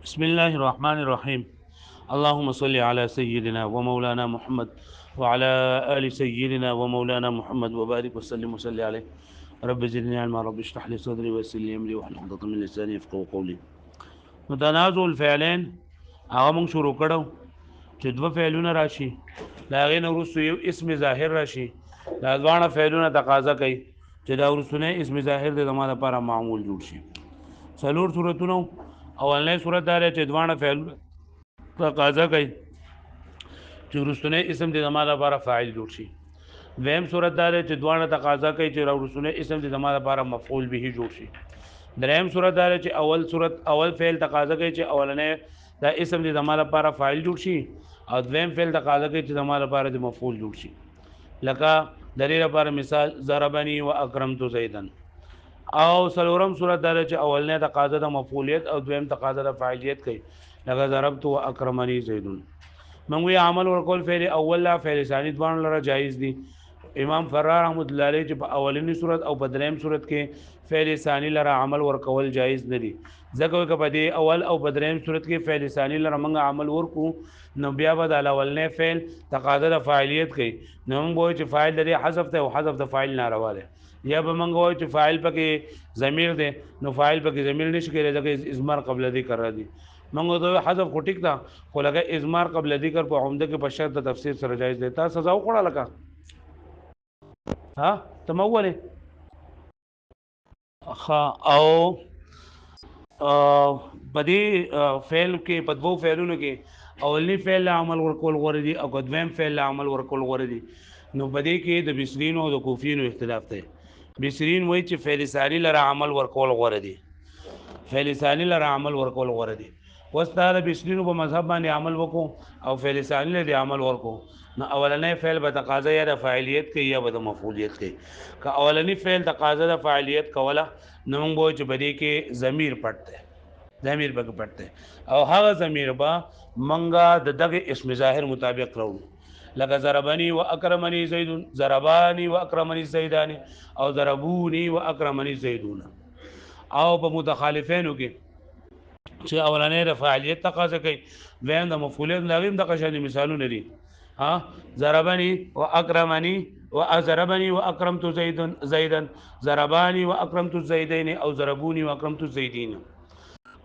بسم الله الرحمن الرحيم. اللهم صل على سيدنا ومولانا محمد وعلى آل سيدنا ومولانا محمد وبارك وسلم وصل عليه. رب زدني علما، رب اشرح لي صدري ويسر لي امري واحلل عقدة من لساني يفقهوا قولي. متنازع الفعلين هغه موږ شروع کړو چې دوه فعلونه راشي، دا هغې نه وروسته یو اسم ظاهر راشي. دا دواړه فعلونه تقاضا کوي چې دا وروستنی اسم ظاهر د زما لپاره معمول جوړ شي. څلور صورتونه. اولنی صورت دا دی چې دواړه فعلونه تقاضا کوي چې وروستنی اسم د زما لپاره فاعل جوړ شي. دویم صورت دا دی چې دواړه تقاضا کوي چې وروستنی اسم د زما لپاره مفعول به جوړ شي. دریم صورت دا دی چې اول فعل تقاضا کوي چې اولنی دا اسم د زما لپاره فاعل جوړ شي، او دویم فعل تقاضا کوي چې زما لپاره د مفعول جوړ شي. لکه د دې لپاره مثال ضربني واکرمت زیدا. او څلورم صورت دا چې اولنی تقاضا د مفعولیت او دویم تقاضا د فاعلیت کوي، لکه ضربت واکرمني زید. موږ وی عمل ورکول فعل اول لا فعل ثانی دواړه لپاره جایز دي. امام فرار رحمت الله علیه چې په اولنی صورت او په دریم صورت کې فعل ثانی لپاره عمل ورکول جایز نه دي، ځکه چې په دې اول او په دریم صورت کې فعل ثانی لپاره موږ عمل ورکو نو بیا به د اولنی فعل تقاضا د فاعلیت کوي، نو موږ وایو چې فاعل لري حذف ته او حذف د فاعل ناروا دی. یا به موږ وایو چې فاعل پکې ضمیر دی، نو فاعل پکې ضمیر نشي کېدای ځکه اضمار قبل ذکر راځي. موږ ته حذف خو ټیک ده، خو لکه اضمار قبل ذکر په عمده کې په شرط د تفسیر سره جایز دی. تا سزا وکړه لکه ها ته مولې او بدی فعل کې په دوه فعلونو کې اولنی فعل عمل ورکول غوړه دي او دویم فعل عمل ورکول غوړه دي. نو بدی کې د بصرین او د کوفین اختلاف دی. بصرین وایي چې فعل ثانی لره عمل ورکول غوړه دي، فعل ثانی لره عمل ورکول غوړه دي. اوس دا د بصرین په مذهب باندې عمل وکړو او فعل ثانی لره عمل ورکو، نو اولنی فعل به تقاضا یا د فاعلیت کوي یا به د مفعولیت کوي. که اولنی فعل تقاضا د فاعلیت کوله نو موږ وایو چې بدی کې ضمیر پټ دی، ضمیر به پټ دی، او هغه ضمیر به منګه د دغه اسم ظاهر مطابق راوړو، لکه ضربني واکرمني زید، ضرباني واکرمني زیدان، او ضربوني واکرمني زیدون. او په متخالفینو کې چې اولنی د فاعلیت تقاضا کوي، دویم د مفعولیت لغیم د قشانی مثالونه دي. ها ضربني واکرمني وضربني واكرمت زيدا، ضرباني واكرمت الزيدين، او ضربوني واكرمت الزيدين.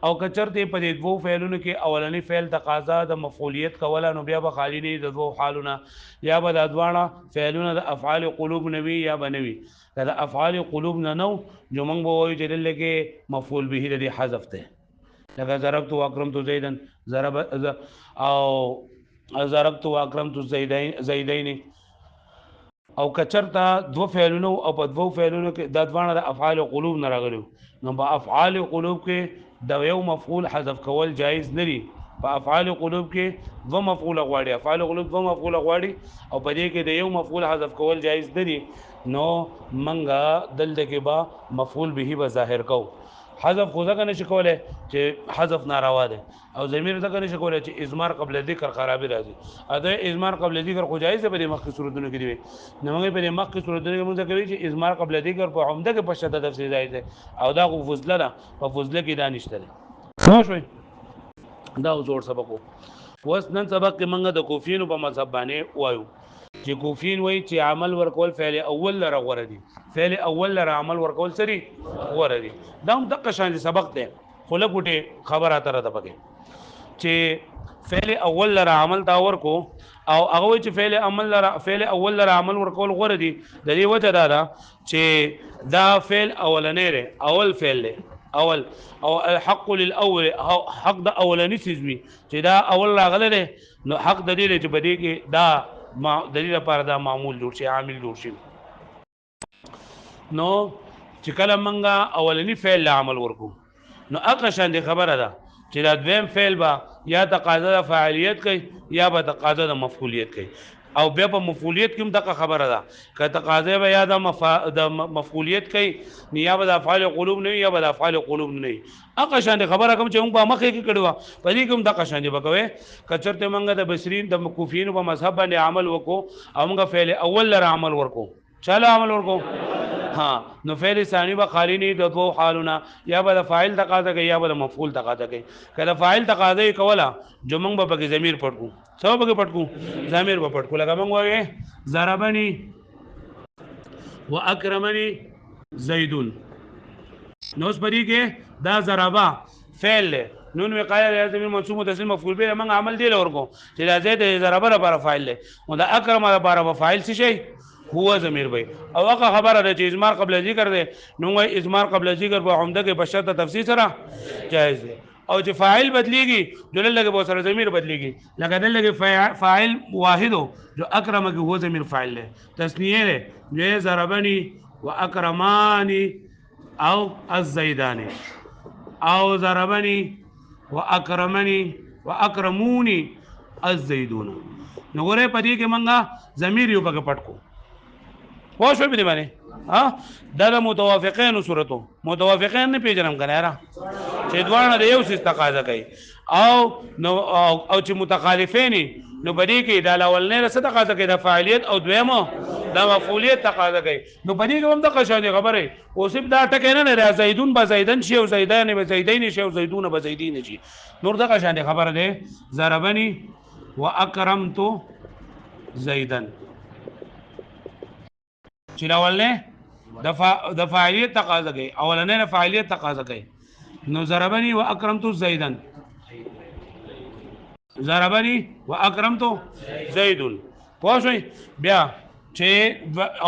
او کچرته په دې دوه فعلونو کې اولنی فعل تقاضا د مفعولیت کوله نو بیا به خالی نه د دوه حالونه، یا به د دواړه فعلونه د افعال قلوب نوي یا بنوي. دا افعال قلوب نه نو جو موږ به وایو چې دلته کې مفعول به د حذف ته، لکه ضربت واکرمت زيدا، ضرب او ضربت واکرمت زيدين. او کچرتا دو فعلونه او په دوه فعلونو کې د دواړه د افعال قلوب نه راغلو، نو په افعال قلوب کې د یو مفعول حذف کول جایز نه دي. په افعال قلوب کې دو مفعول غواړي، افعال قلوب دو مفعول غواړي او په دې کې د یو مفعول حذف کول جایز نه دي، نو منګه دلته کې با مفعول به به ظاهر کو. حذف خو ځکه نشي کولای چې حذف ناروا ده، او ضمیر ځکه نشي کولای چې اضمار قبل ذکر خرابي راځي. اته اضمار قبل ذکر خو جایز ده په مخکې صورتونو کې دی، نو موږ په مخکې صورتونو کې موږ کوي چې اضمار قبل ذکر په عمده کې په شدت تفصیل جایز ده، او دا خو فضله ده، په فضله کې دا نشته ده. نو شوي دا زور سبق وو. اوس نن سبق کې موږ د کوفینو په مذهب باندې وایو چې کوفین وایي چې عمل ورکول فعل اول لره غوړه دي، فعل اول لره عمل ورکول سری غوړه دي. دا هم دغه شان سبق دی، خو له ګوټه خبره تر ده پکې چې فعل اول لره عمل دا ورکو، او هغه چې فعل اول لره عمل ورکول غوړه دي. د دې وجه دا ده چې دا فعل اولنی دی، اول فعل دی، اول او الحق للاول، حق د اولنی سیزوي چې دا اول راغله دی، نو حق د دې چې بده کې دا دلیل لپاره دا معمول جوړ شي، عامل جوړ شي. نو چې کله منګه اولنی فعل عمل ورکو نو اقا شان دي خبره ده چې دا دویم فعل با یا تقاضا د فاعلیت کوي یا به تقاضا د مفعولیت کوي، او بیا په مفعولیت کې هم دغه خبره ده که تقاضا به یا د مفعولیت کوي یا به د افعال قلوب نه یا به د افعال قلوب نه. اقا شان دي خبره کوم چې موږ په مخې کې کړو په دې کوم دغه شان دي بکوي. کچرته موږ د بصرین د کوفین په مذهب باندې عمل وکړو او موږ فعل اول لره عمل ورکو، چاله عمل ورکو ها نو فعل ثانی به خالی نه د دوه حالونه یا به فاعل تقاضا کوي یا به مفعول تقاضا کوي کله فاعل تقاضا کولا جو موږ به کې ضمیر پټ کو سبب به پټ کو ضمیر به پټ کو لکه موږ وایي ضربني واکرمني زیدون نو اوس پدې کې دا ضربا فعل له نون وقایه لازم منصوب متصل مفعول به موږ عمل دی لورکو چې دا زید ضربه لپاره فاعل له او دا اکرم لپاره فاعل څه شي هو ضمیر به او هغه خبره ده چې ازمار قبل ذکر ده نو ازمار قبل ذکر په عمده کې بشرط تفسیر سره جائز ده او چې فاعل بدلیږي جو لږه به سره ضمیر بدلیږي لکه دلته فاعل واحد جو اکرم کې هو ضمیر فاعل له تسنیه له جو ضربني واکرماني او الزيداني او ضربني واکرمني واکرموني الزيدون نو غره پدې کې منګه ضمیر یو پکې پټ کو پوه شو به باندې ها دا متوافقین صورتو متوافقین نه پیژنم کنه را چې دوانه د یو څه تقاضا کوي او نو او چې متخالفین نو بدی کې دا اول نه رسته تقاضا کوي د فاعلیت او دویمه دا مفعولیت تقاضا کوي نو بدی کې هم د قشانه خبره اوسب دا ټکه نه نه زیدون به زیدن شي او زیدان به زیدین شي او زیدون به زیدین شي نور د قشانه خبره ده ضربني واکرمت زیدن چې اول نه د فاعلیت تقاضا کوي اولنه فاعلیت تقاضا کوي نو ضربني واکرمت زیدن ضربني واکرمت زیدون پوه شئ بیا چې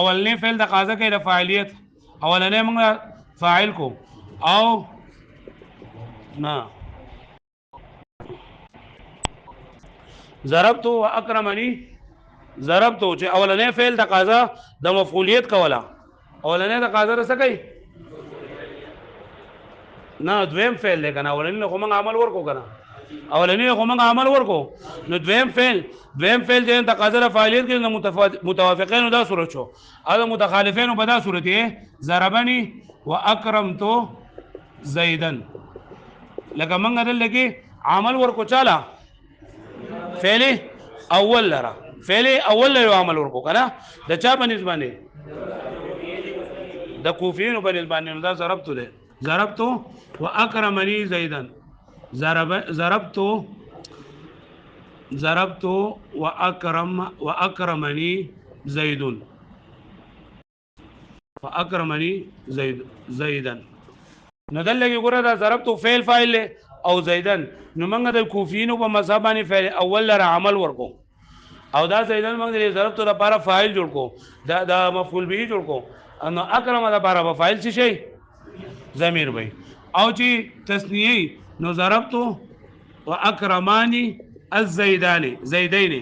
اولنه فعل تقاضا کوي د فاعلیت اولنه موږ فاعل کو او نه ضربت واکرمني ضربتو چې اولنې فعل تقاضا د مفعولیت کولا اولنې تقاضا رسه کوي نه دویم فعل لګنه اولنې خو موږ عمل ورکو کنه اولنې خو موږ عمل ورکو نو دویم فعل چې تقاضا د فاعلیت کې متوافقین دا صورت شو او متخالفین په دا صورت یې ضربني واکرمت زیدن لکه موږ دلته کې عمل ورکو چاله فعل اول لرا فعل اول له عمل ورکو کنه د چا په نسبانه د کوفیین په نسبانه دا ضربت واکرمني زیدن ضربت واکرمني زیدون واکرمني زیدن نو دلته ګوره دا ضربت فعل فاعل او زیدن نو موږ د کوفیین په مذهب باندې فعل اول لره عمل ورکو او دا زیدن موږ د ضربت لپاره فاعل جوړ کو دا مفعول به جوړ کو نو اکرم لپاره فاعل څه شي ضمیر وي او چې تسنیه نو ضربت واکرمانی الزیدان زیدین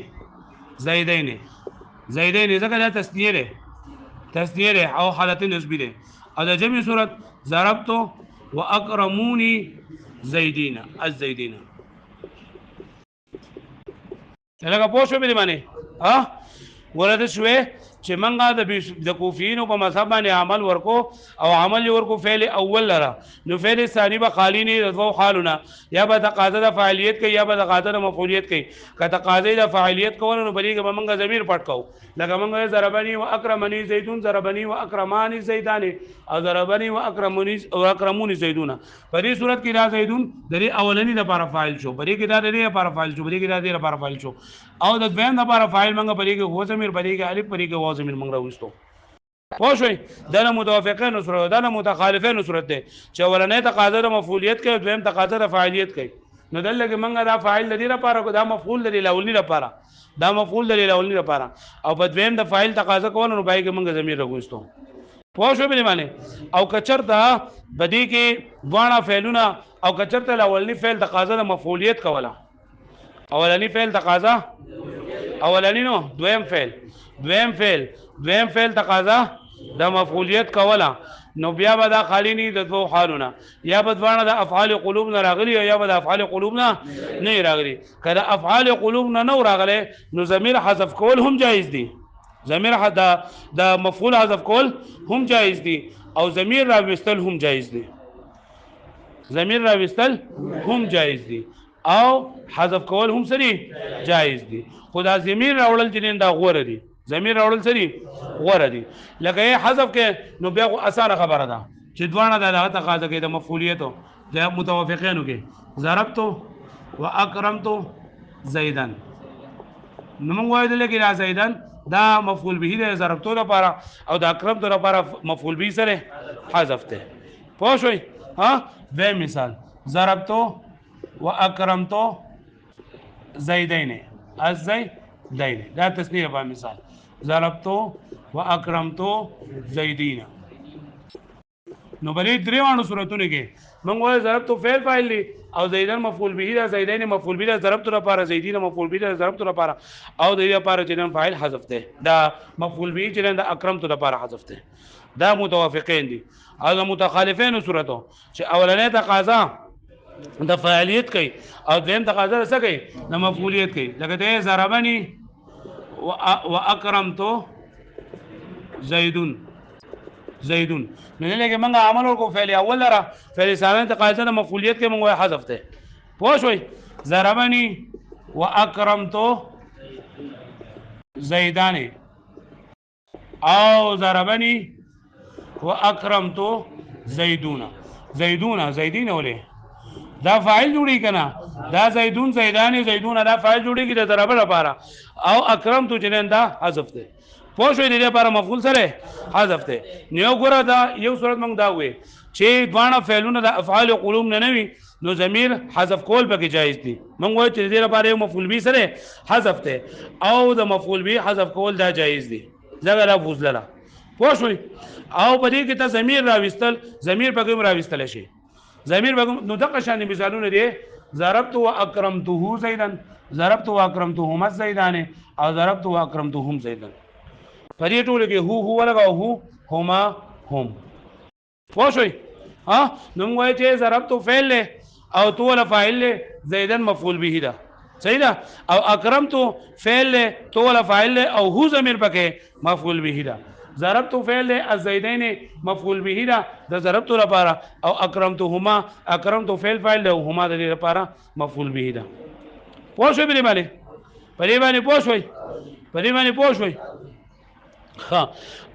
ځکه دا تسنیه ده او حالت نسبی ده او د جمع صورت ضربت واکرمونی زیدین الزیدین لکه پوه شو به باندې ها ورته شوې چې منګه د کوفیینو په مذهب باندې عمل ورکو او عمل ورکو فعل اول لره نو فعل ثانی به خالی نه د دوه حالونه یا به تقاضا د فاعلیت کوي یا به تقاضا د مفعولیت کوي که تقاضا د فاعلیت کول نو بلیګه به منګه ضمیر پټ کو لکه منګه ضربني واکرمني زیدون ضربني واکرمانی زیدان او ضربني واکرمونی زیدون په دې صورت کې دا زیدون د اولنی د لپاره فاعل شو بلی کې دا د لپاره فاعل شو بلی کې دا د لپاره فاعل شو او د دویم لپاره فاعل منګه بلی کې هو ضمیر بلی کې الف بلی کې واو ضمیر منګه راوستو پوه شئ دا متوافقین صورت دا متخالفین صورت ده چې اولنې تقاضا د مفعولیت کوي دویم تقاضا د فاعلیت کوي نو دلته منګه دا فاعل د دې لپاره دا مفعول د الاولنی لپاره دا مفعول د الاولنی لپاره او په دویم د فاعل تقاضا کول نو بای کې منګه ضمیر راوستو پوه شو به معنی او کچرته بدی کې دوانه فعلونه او کچرته الاولنی فعل تقاضا د مفعولیت کوله اولنی فعل تقاضا اولنی نو دویم فعل تقاضا د مفعولیت کوله نو بیا به دا خالی نه د دوه حالونه یا به دوانه د افعال قلوب نه راغلي یا به د افعال قلوب نه راغلي کله افعال قلوب نه راغلي نو ضمیر حذف کول هم جایز دي ضمیر د مفعول حذف کول هم جایز دي او ضمیر راوستل هم جایز دي او حذف کول هم سری جایز دي خدا ضمیر راوړل جنین دا غوړه دي ضمیر راوړل سری غوړه دي لکه یې حذف کې نو بیا اسانه خبره ده چې دوانه د هغه تقاضا کوي د مفعولیت د متوافقینو کې ضربت واکرمت زیدا نو موږ وایو لکه را زیدن دا مفعول به د ضربتو لپاره او د اکرمتو لپاره مفعول به سره حذف ته پوه شئ ها به مثال ضربتو واکرمتو زیدین الزیدین دا تسنیه په مثال ضربتو واکرمتو زیدین نو بلې دریوانو صورتونه کې موږ وایو ضربتو فعل فاعل دی او زیدن مفعول به دا زیدین مفعول به دا ضربتو لپاره زیدین مفعول به دا ضربتو لپاره او د دې لپاره چې نن فاعل حذف ده دا مفعول به چې نن د اکرمتو لپاره حذف ده دا متوافقین دي او د متخالفین صورتو چې اولنې تقاضا د فاعلیت کوي او دویم تقاضا څه کوي د مفعولیت کوي لکه ته ضربنی واکرمتو زیدون نو لکه موږ عمل ورکو فعل اول لره فعل ثانی تقاضا د مفعولیت کې موږ حذف ده پوه شئ ضربنی واکرمتو زیدان او ضربنی واکرمتو زیدین ولې دا فاعل جوړی کنه دا زیدون زیدان دا فاعل جوړی کی د ضرب لپاره او اکرمتو جنن دا حذف ده پوه شئ د دې لپاره مفعول سره حذف ده نو ګوره دا یو صورت موږ دا وې چې دوانه فعلونه د افعال قلوب نه وي نو ضمیر حذف کول پکې جایز دي موږ وایو چې د دې لپاره یو مفعول به سره حذف ده او د مفعول به حذف کول دا جایز دي ځکه لفظ لره پوه شئ او په دې کې ته ضمیر راوستل ضمیر پکې راوستل شي ضمیر پکې نو دغه شان مثالونه دي ضربت واکرمته زیدن ضربت واکرمتهما زیدان او ضربت واکرمتهم زیدن په دې ټول کې هو لګاو هما هم پوه شئ ها نو موږ وایو چې ضربت فعل له او تو ولا فاعل له زیدن مفعول به ده صحیح ده او اکرمت فعل له تو ولا فاعل له او هو ضمیر پکې مفعول به ده ضربت فعل له الزیدین مفعول به ده د ضربت لپاره او اکرمتهما اکرمت فعل فاعل له هما د لپاره مفعول به ده پوه شئ په دې باندې پوه شئ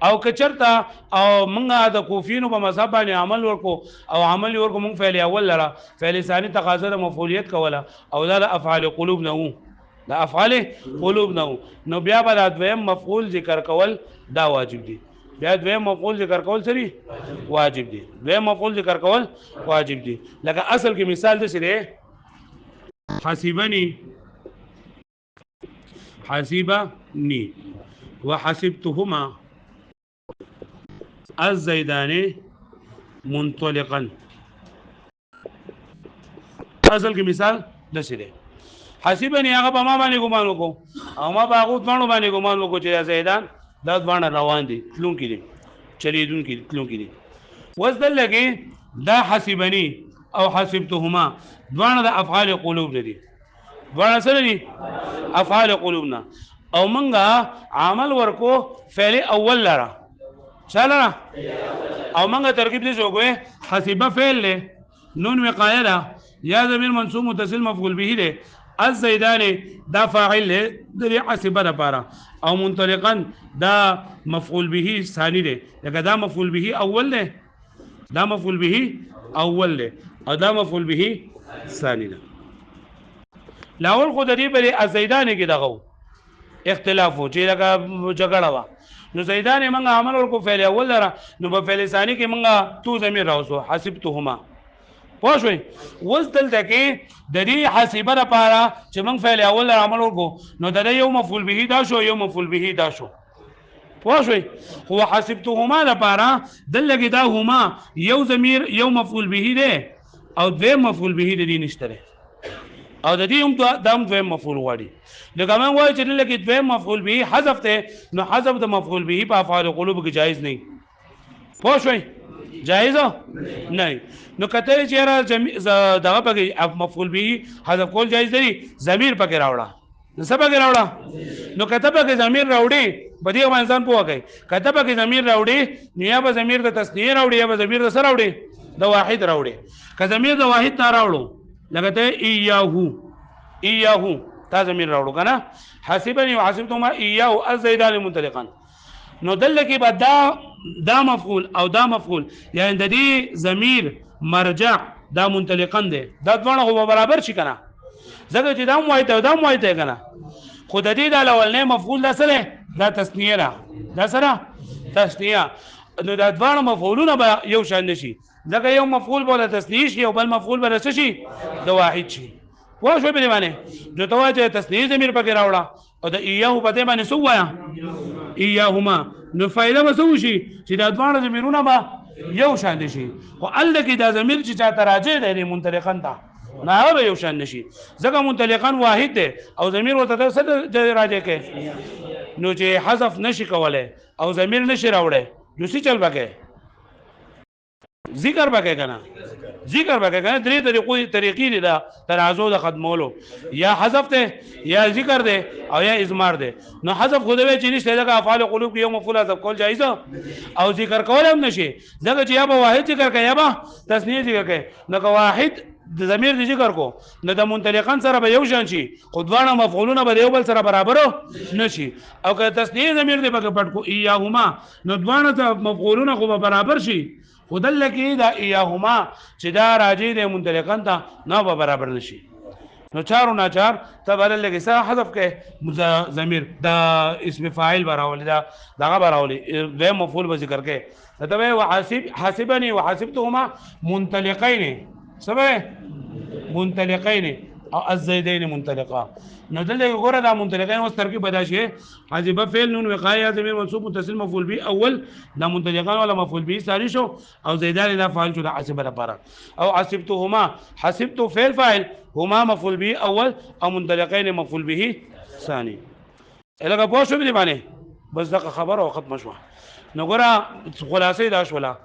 او کچرتا او منګه د کوفینو په مذهب باندې عمل ورکو او عمل ورکو مونږ فعل اول لره فعل ثانی تقاضا د مفعولیت کوله او دا د افعال قلوب نه نو بیا به د دویم مفعول ذکر کول دا واجب دي بیا دویم مفعول ذکر کول سری واجب دي لکه اصل کې مثال د سره حسیبنی وحسبتهما الزيدان منطلقا اصل کې مثال دسه ده حسبني هغه په ما باندې ګمان وکړو او ما په هغه باندې ګمان وکړو چې زیدان دا باندې روان دي تلون کې دي چلیدون کې تلون کې دي وزدل لګي دا حسبني او حسبتهما دوانه د افعال قلوب دي دوانه سره دي افعال قلوبنا او منګه عمل ورکو فعل اول لره چلره او منګه ترکیب دې جوړوي حسبه فعل له نون وقایه یا ضمیر منصوب متصل مفعول به ده الزیدان دا فاعل له د حسبه لپاره او منطلقا دا مفعول به ثانی ده لکه دا مفعول به اول له او دا مفعول به ثانی ده لاول خو د دې بل الزیدان کې دغه اختلاف و چې لکه جګړه وا نو زیدان منګه عمل ورکو فعل اول لره نو په فعل ثانی کې منګه تو ضمیر راوسو حسبتهما پوه شئ وز دلته کې د دې حسبه لپاره چې موږ فعل اول لره عمل ورکو نو د یو مفعول به دا شو پوه شئ هو حسبتهما لپاره دلته دا هما یو ضمیر یو مفعول به ده او دویم مفعول به دې نشته او د دې هم دویم مفعول غواړي لکه موږ وایو چې لکه دویم مفعول به حذف ته نو حذف د مفعول به په افعال قلوب کې جایز نه پوه شئ جایز نه نو کته چې را دغه پکې مفعول به حذف کول جایز دی ضمیر پکې راوړه نو څه پکې راوړه نو کته پکې ضمیر راوړي په دې باندې ځان پوه کوي کته پکې ضمیر راوړي نو یا به ضمیر د تسنیه راوړي یا به ضمیر د سره راوړي د واحد راوړي که ضمیر د واحد نه راوړو لکه ته ایاهو تا ضمیر راوړو کنه حسبني وحسبتهما اياه الزيدان منطلقا نو دل کې به دا مفعول او دا مفعول یعنی د دې ضمیر مرجع دا منطلقن دی دا دوه برابر شي کنه ځکه چې دا موایت او دا موایت کنه خو د دې د اولنې مفعول دا سره دا تسنیه ده دا سره تسنیه نو دا دوه مفعولونه به یو شان نشي ځکه یو مفعول به تسنیه شي او بل مفعول به څه شي د واحد شي واښو په باندې جو تواجه تسنیه ضمیر پکې راوړه او د ایه په دې باندې سو وایا ایهما نو فایده وسو شي چې دا دوه ضمیرونه به یو شان شي خو ال کې دا ضمیر چې چاته راځي دی منطلقاً ته نه هغه یو شان نشي ځکه منطلقاً واحد دی او ضمیر ورته څه راځي کې نو چې حذف نشي کولای او ضمیر نشي راوړي نو څه چل بکې ذکر بکې کنه ذکر بکې کنه درې طریقې دي دا ترازو د ختمولو یا حذف ته یا ذکر ده او یا اضمار ده نو حذف خو دې چې نشته دا افعال قلوب کې یو مفعول حذف کول جایز او ذکر کول هم نشي ځکه چې یا به واحد ذکر کوي یا به تسنیه ذکر کوي نو که واحد د ضمیر د ذکر کو نو د منطلقان سره به یو شان شي خو دوه مفعولونه به یو بل سره برابر نشي او که تسنیه ضمیر دې پکې پټ کو ایاهما نو دوه مفعولونه خو به برابر شي خدل کې دا ایاهما چې دا راځي د منطلقان ته نه به برابر نشي نو چارو ناچار تبل لګي سره حذف کې ضمیر دا اسم فاعل براولي دا دغه براولي د مفعول به ذکر کې ته وحاسب حاسبني وحاسبتهما منطلقين سبب منطلقين او الزيدين منطلقا نو دلته ګوره دا منطلقين اوس ترکیب پیدا شي حذف فعل نون وقایه ضمیر منصوب متصل مفعول به اول دا منطلقان ولا مفعول به ثاني شو او زيدان دا فاعل شو دا حسب لپاره او حسبتهما حسبت فعل فاعل هما مفعول به اول او منطلقين مفعول به ثاني الګه پوه شو به باندې بس دا خبر او ختم شو نو ګوره خلاصې دا شولا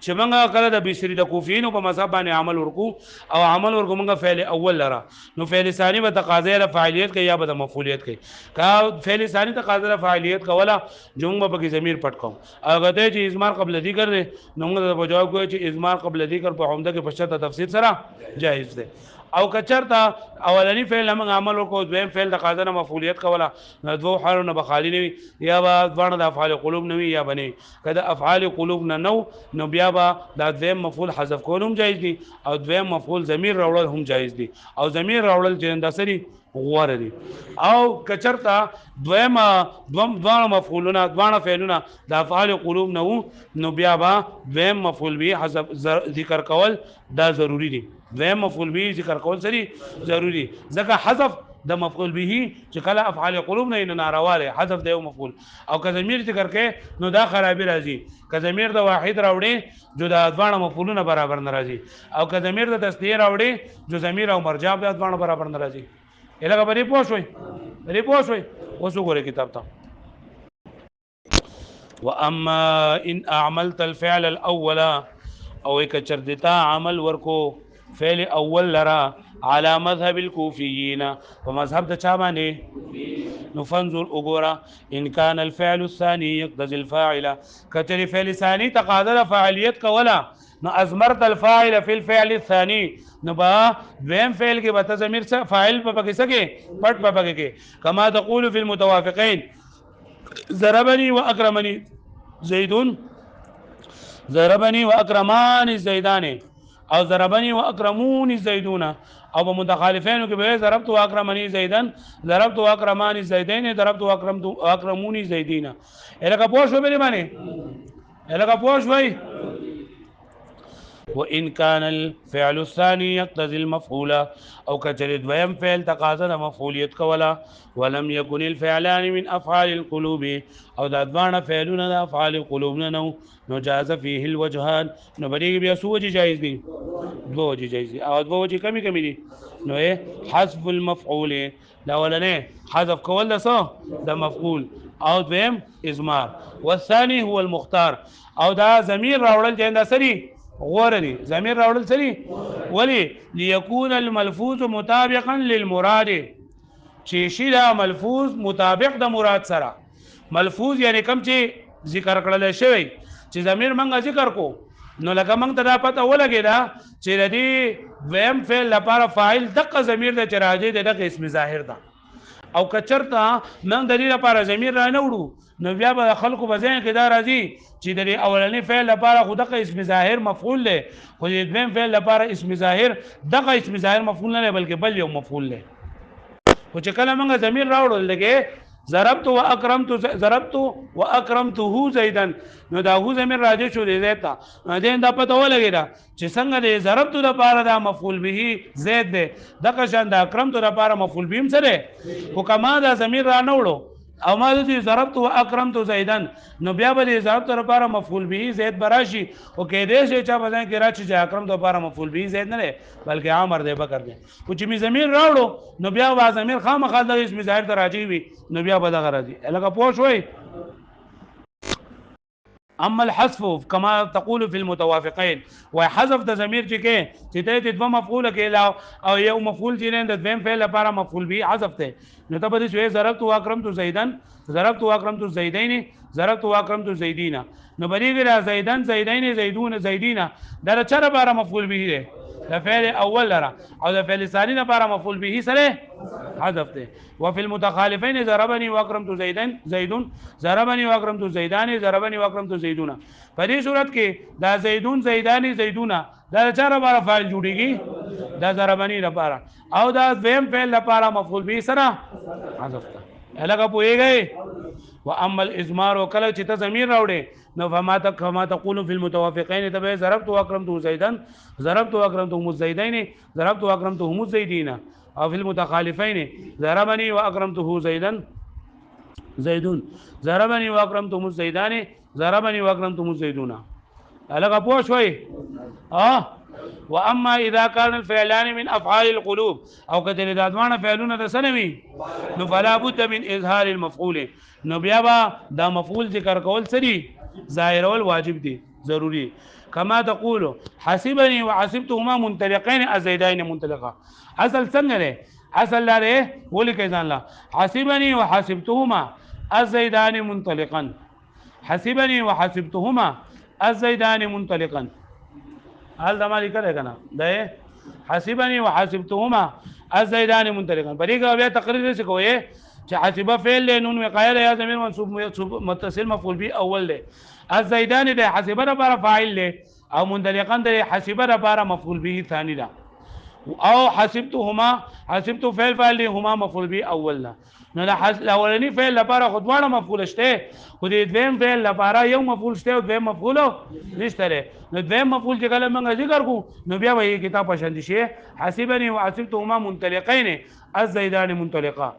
چې موږ کله د بصری د کوفیینو په مذهب باندې عمل ورکو او عمل ورکو موږ فعل اول لره نو فعل ثانی به تقاضا له فاعلیت کوي یا به د مفعولیت کوي کا فعل ثانی تقاضا له فاعلیت کولا جمله په کې ضمیر پټ کوم اگر ته چې اضمار قبل ذکر دی نو موږ په جواب کوی چې اضمار قبل ذکر په عمده کې پښته تفسیر سره جائز دی او کچرتا اولنی فعل موږ عمل وکړو دویم فعل د قاضا نه مفعولیت کولا نو دوه حالونه به خالی نه یا به ځوان د افعال قلوب نه یا بني کله افعال قلوب نه نو بیا به دا دویم مفعول حذف کول هم جایز دي او دویم مفعول ضمیر راوړل هم جایز دي او ضمیر راوړل چې انداسري غوړه دي او کچرتا دویم دوه مفعولونه دوه فعلونه د افعال قلوب نه نو بیا به دویم مفعول به حذف ذکر کول دا ضروری دي دویم مفعول به ذکر کول سری ضروری ځکه حذف د مفعول به چې کله افعال قلوب نه نارواله حذف د یو مفعول او که ضمیر ذکر کې نو دا خرابې راځي که ضمیر د واحد راوړي جو د ځوان مفعولونه برابر ناراضي او که ضمیر د تسنیه راوړي جو ضمیر او مرجع د ځوان برابر ناراضي الګه بری پوښوي اوس وګوره کتاب ته واما ان اعملت الفعل الاول او کچر دتا عمل ورکو فعل اول لرا على مذهب الكوفيين ومذهب د چا باندې نو فنظر وګورا ان كان الفعل الثاني يقتضي الفاعل کچر فعل ثاني تقاضى فاعلیت کولا نو ازمرت الفاعل في الفعل الثاني نو با دویم فعل کې به ضمیر فاعل په پکې سکے پټ په پکې کې کما تقول في المتوافقين ضربني واكرمني زيد ضربني واكرمان زيدان او ضربني واكرموني زيدون او بمتخالفين کې به ضربت واكرمني زيدان ضربت واكرماني زيدين ضربت واكرموني زيدين الګه پوښ به باندې الګه پوښ وای وان كان الفعل الثاني يقتضي المفعول او كجر دویم فعل تقاضا مفعولیت کولا ولم يكن الفعلان من افعال القلوب او د ادوانه فعلونه د افعال القلوب نو جاز فيه الوجهان نو بری بیا سو وجه جایز دي دو وجه جایز دي او دو وجه کمی دي نو حذف المفعول دا ولنه حذف کول د مفعول او دویم اضمار والثاني هو المختار او دا ضمیر راوړل جنده سری غورني ضمیر راوړل سری ولی ليكون الملفوظ مطابقا للمراد چې شي دا ملفوظ مطابق د مراد سره ملفوظ یعنی کوم چې ذکر کړل شوی چې ضمیر منګه ذکر کو نو لکه موږ ته دا پته ولګی دا چې د دې ویم فعل لپاره فاعل دغه ضمیر د چراجه دغه اسم ظاهر ده او کچرتا من د دې لپاره ضمیر را نه وړو نو بیا به خلکو په ذهن کې دا راځي چې د اولنی فعل لپاره خو دغه اسم ظاهر مفعول له خو د دویم فعل لپاره اسم ظاهر دغه اسم ظاهر مفعول نه بلکې بل یو مفعول له خو چې کله موږ ضمیر راوړل لګي ضربت واکرمته زیدا نو دا هو ضمیر راځي شو دی زید ته دین دا پته ولګی دا چې څنګه د ضربت لپاره دا مفعول به زید دی دغه شان د اکرمت لپاره مفعول به هم سره خو کما دا ضمیر را نه وړو او ما دې ضربت واکرمت زیدا نو بیا به ضربت لپاره مفعول به زید براشي او کې دې چې چا بدن کې راځي چې اکرمت لپاره مفعول به زید نه بلکې عامر دی بکر دی او چې می ضمیر راوړو نو بیا وا ضمیر خامخا د اسم ظاهر ته راځي وي نو بیا به دغه راځي لکه پوه شوي اما الحذف كما تقول في المتوافقين وحذف د ضمیر چې ته دوه مفعول کې او یو مفعول چې نه د دویم فعل لپاره مفعول به حذف ته نو ته به شوي ضربت واکرمت زیدن ضربت واکرمت زیدین ضربت واکرمت زیدین نو بریګه زیدن زیدین زیدون زیدین دا چر لپاره مفعول به دی د فعل اول لره او د فعل ثانی لپاره مفعول به سره حذف ته وفي المتخالفين ضربني واكرمت زيدان زيدون ضربني واكرمت زيدان ضربني واكرمت زيدون په دې صورت کې دا زيدون زيدان زيدون دا چا لپاره فاعل جوړیږي دا ضربني لپاره او دا دویم فعل لپاره مفعول به سره حذف ته الګه پويږي واما الازمار وکله چې ته ضمیر راوړې نو فما تقول في المتوافقين تبع ضربت واكرمت زيدان ضربت واكرمت زيدين ضربت واكرمت زيدين او في المتخالفين ضربني واكرمته زيدا زيدون ضربني واكرمته زيدان ضربني واكرمته زيدون الګه پوه شوي واما اذا كان الفعلان من افعال القلوب او کله د ادوانه فعلونه د سنوي نو فلا بد من اظهار المفعول نو بیا دا مفعول ذکر کول سری ظاهر ول واجب دي ضروري كما تقول حسبني وحسبتهما منطلقين الزيدين منطلقا اصل څنګه ده اصل لاره ولکه ځان لا حسبني وحسبتهما الزيدان منطلقا حسبني وحسبتهما الزيدان منطلقا حال دمالي کړه کنه ده حسبني وحسبتهما الزيدان منطلقا بریګه بیا تقریر څه کوی چې حسبه فعل له نون وقایل یا ضمیر منصوب متصل مفعول به اول له الزيدان ده حسبه لپاره فاعل له او منطلقا ده حسبه لپاره مفعول به ثانی ده او حسبت فعل فاعل له هما مفعول به اول له نو الاولنی فعل لپاره خودوانه مفعول شته خو دې دویم فعل لپاره یو مفعول شته او دویم مفعول نشته نو دویم مفعول چې کله موږ ذکر کو نو بیا به کتاب پسند شي حسبني وحسبتهما منطلقين الزيدان منطلقا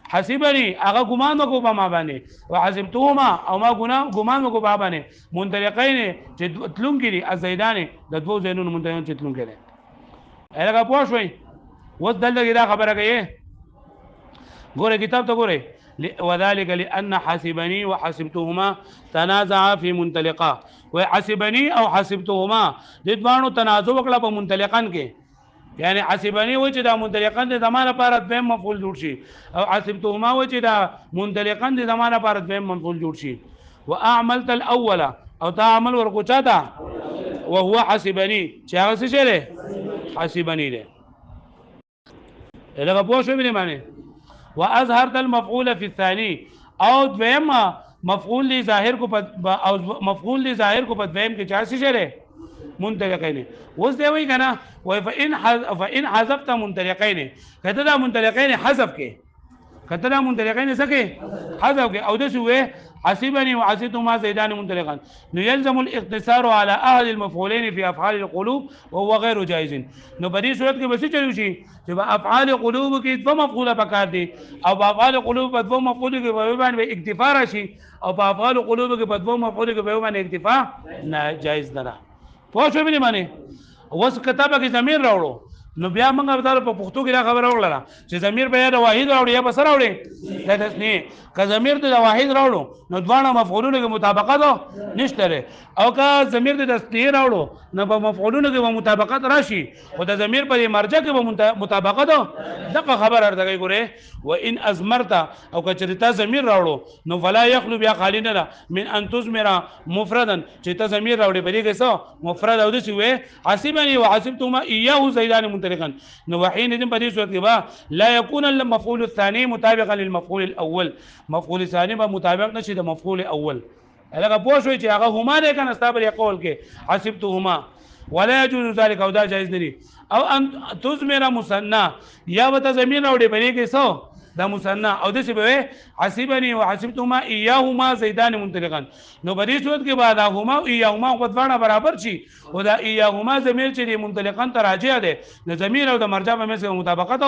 حسبني هغه ګمان وکړو په ما باندې وحسبتهما او ما ګمان وکړو په باندې منطلقين چې تلون کړي الزيدان د دوه زینونو منطلقين چې تلون کړي هغه پوه شوي وځ دلته دا خبره کوي ګوره کتاب ته ګوره وذلك لان حسبني وحسبتهما تنازعا في منطلقا وحسبني او حسبتهما د دوانو تنازع وکړه په منطلقان کې یعنی حسبني و چې دا منطلقان د زمانه لپاره دویم مفعول جوړ شي او حسبتهما و چې دا منطلقان د زمانه لپاره دویم مفعول جوړ شي واعملت الاول او تا عمل ورکو چاته وهو حسبني چې هغه څه شي حسبني ده لکه پوه شو به معنی واظهرت المفعول في الثاني او دویم مفعول لی ظاهر کو او مفعول لی ظاهر کو په دویم کې چا څه شي منطلقین اوس دی وی کنه و فان حذفت منطلقین کته دا منطلقین حذف کې کته دا منطلقین څه کې حذف کې او د شوې حسبني وحسبتهما زيدان منطلقا يلزم الاقتصار على اهل المفعولين في افعال القلوب وهو غير جائز نو په دې صورت کې به څه چلو شي چې په افعال قلوب کې دوه مفعوله پکار دي او په افعال قلوب په دوه مفعول کې به باندې اکتفا راشي او په افعال قلوب کې په دوه مفعول کې به باندې اکتفا ناجائز نه پوه شو به معنی اوس کتابه کې ضمیر راوړو نو بیا موږ به په پښتو کې دا خبره وکړه چې ضمیر به یا واحد راوړي یا بس راوړي دا تسنیه که ضمیر د واحد راوړو نو دواړه مفعولونو کې مطابقت نشته او که ضمیر د تسنیه راوړو نو په مفعولونو کې مطابقت راشي او د ضمیر په مرجع کې به مطابقت دغه خبره ارته کوي وان ازمرت او که چرته ضمیر راوړو نو فلا يخلو بیا خالی نه من ان تزمر مفردا چې ته ضمیر راوړي په دې کې څه مفرد او د څه وي حسبني وحسبتما اياه زيدان مطلقا نو وحين دې په دې صورت کې با لا يكون المفعول الثاني مطابقا للمفعول الاول مفعول ثاني به مطابق نشي د مفعول اول لکه پوه شوي چې هغه هما دی کنه ستا بل قول کې حسبتهما ولا يجوز ذلك او دا جایز نه دي او ان تزمر مثنى یا به زمين راوړي بلې کې سو دا مثنى او د څه به حسبني وحسبتهما اياهما زيدان منطلقا نو په دې صورت کې بعد هما او اياهما غدوانه برابر شي او دا اياهما ضمیر چې منطلقا تراجع ده د ضمیر او د مرجع په منځ کې مطابقت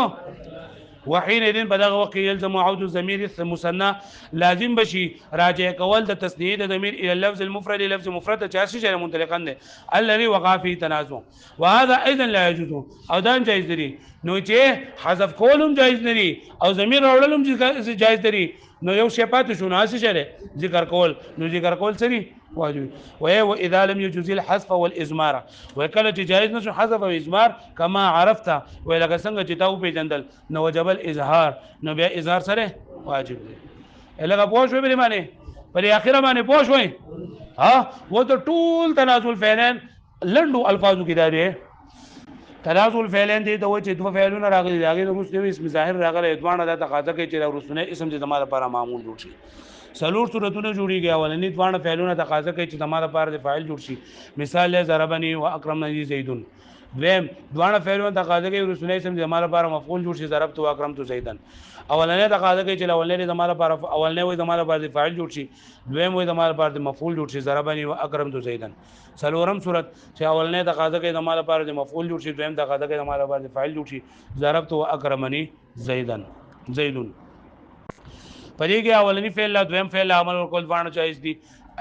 وحينئذ بدغه وقت يلزم عود الضمير المثنى لازم بشي راجع کول د تسنیه د ضمیر الى اللفظ المفرد لفظ مفرد چاسي شی منطلقا ده الذي وقع فيه تنازع وهذا ايضا لا يجوز او دا جائز دي نو چې حذف کولم جائز دي او ضمیر راولم جائز دي نو یو شی پاتې شو نو څه شری ذکر کول نو ذکر کول سری واجب و اذا لم يجوز الحذف والازمار وکله چې جائز نشو حذف او ازمار کما عرفت ولکه څنګه چې تاسو پیژندل نو وجب الاظهار نو بیا اظهار سره واجب دی لکه پوه شو به معنی پر اخره باندې پوه شوي ها و ته ټول تنازل فعلین لندو الفاظو کې داري تنازل فعلین دي د وجه دوه فعلونه راغلي داغه د مسلم اسم ظاهر راغلي ادوانه د تقاضا کوي چې ورسونه اسم د زماره لپاره معمول جوړ شي سلور صورتونه جوړیږي اولنی دوانه فعلونه تقاضا کوي چې زماره لپاره د فاعل جوړ شي مثال له ضربني واكرمني زيدون دویم دوانه فعلونه تقاضا کوي ورسونه اسم د زماره لپاره مفعول جوړ شي ضربت واكرمت زيدن اولنی تقاضا کوي چې اولنی د زماره لپاره اولنی وي زماره لپاره د فاعل جوړ شي دویم وي زماره لپاره د مفعول جوړ شي ضربني واكرمت زيدن سلورم صورت چې اولنی تقاضا کوي زماره لپاره د مفعول جوړ شي دویم تقاضا کوي زماره لپاره د فاعل جوړ شي ضربت واكرمني زيدن زيدون پدې کې اولنی فعل لا دویم فعل عمل ورکول باندې جایز دي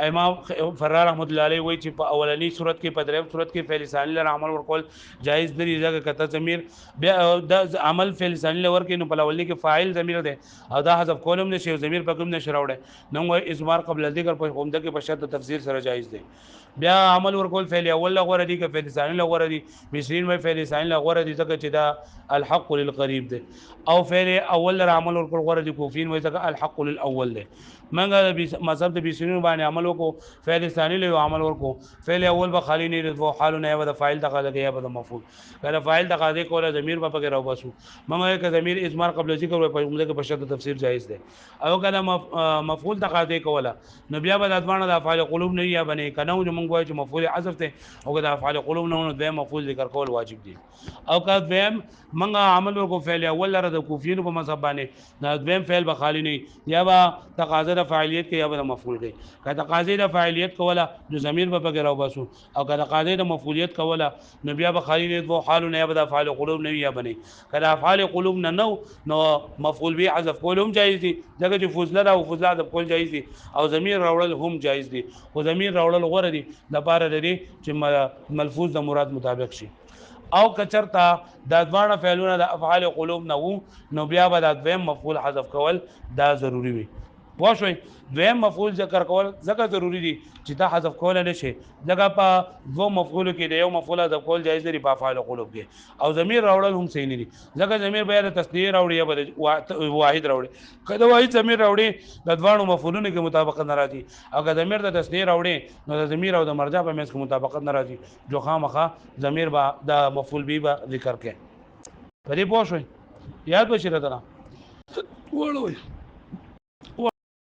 امام فرار رحمت الله علیه وایي چې په اولنی صورت کې په دریم صورت کې فعل ثانی لپاره عمل ورکول جایز نه دي ځکه کته ضمیر بیا د عمل فعل ثانی لپاره کې نو په اولنی کې فاعل ضمیر ده او دا حذف کولم نشي ضمیر په کوم نشي راوړي نو وایي ازمار قبل ذکر په قومده کې په شرط تفسیر سره جایز دي بیا عمل ورکول فعل اول غوړه دي که فعل ثانی غوړه دي بشرین وایي فعل ثانی غوړه دي ځکه چې دا الحق للقریب ده او فعل اول عمل ورکول غوړه دي کوفین وایي ځکه الحق للاول ده منګه مذهب د بشرین باندې عمل وکړو فعل ثانی له عمل ورکو فعل اول به خالی نه رضو حال نه و د فاعل تقاضا کوي یا د مفعول کله فاعل تقاضا کوله ضمیر په پکې راو باسو منګه که ضمیر ازمار قبل ذکر په عمده کې په شرط تفسیر جایز ده او کله مفعول تقاضا کوله نو بیا به د ادوانه د افعال قلوب نه یا بنه کنه موږ وایو چې مفعول حذف ته او د افعال قلوب نه د مفعول ذکر کول واجب دي او که دویم منګه عمل ورکو فعل اول لره د کوفین په مذهب باندې د دویم فعل به خالی نه یا به تقاضا د فاعلیت کې یا به مفعول کې که تقاضا د فاعلیت کوله د ضمیر په پکې راو باسو او که تقاضا د مفعولیت کوله نو بیا به خالی نه دو حال نه یا به د افعال قلوب نه یا بنه کله افعال قلوب نه نو مفعول به حذف کولم جایز دي ځکه چې فضله او فضله د کول جایز دي او ضمیر راوړل هم جایز دي خو ضمیر راوړل غوړه دي د پاره لري چې ملفوظ د مراد مطابق شي او کچرتا د دوانه فعلونه د افعال قلوب نه نو بیا به د دویم مفعول حذف کول دا ضروری وي واښوي دویم مفعول ذکر کول ځکه ضروری دي چې دا حذف کول نه شي ځکه په دو مفعول کې د یو مفعول حذف کول جایز دی په افعال قلوب کې او ضمیر راوړل هم صحیح نه دي ځکه ضمیر به د تسنیه راوړي یا به واحد راوړي کله واحد ضمیر راوړي د دوانو مفعولونو کې مطابقت نه راځي او که ضمیر د تسنیه راوړي نو د ضمیر او د مرجع په منځ کې مطابقت نه راځي جو خامخا ضمیر به د مفعول به ذکر کې په دې پوه شئ یاد بشي راته وړوي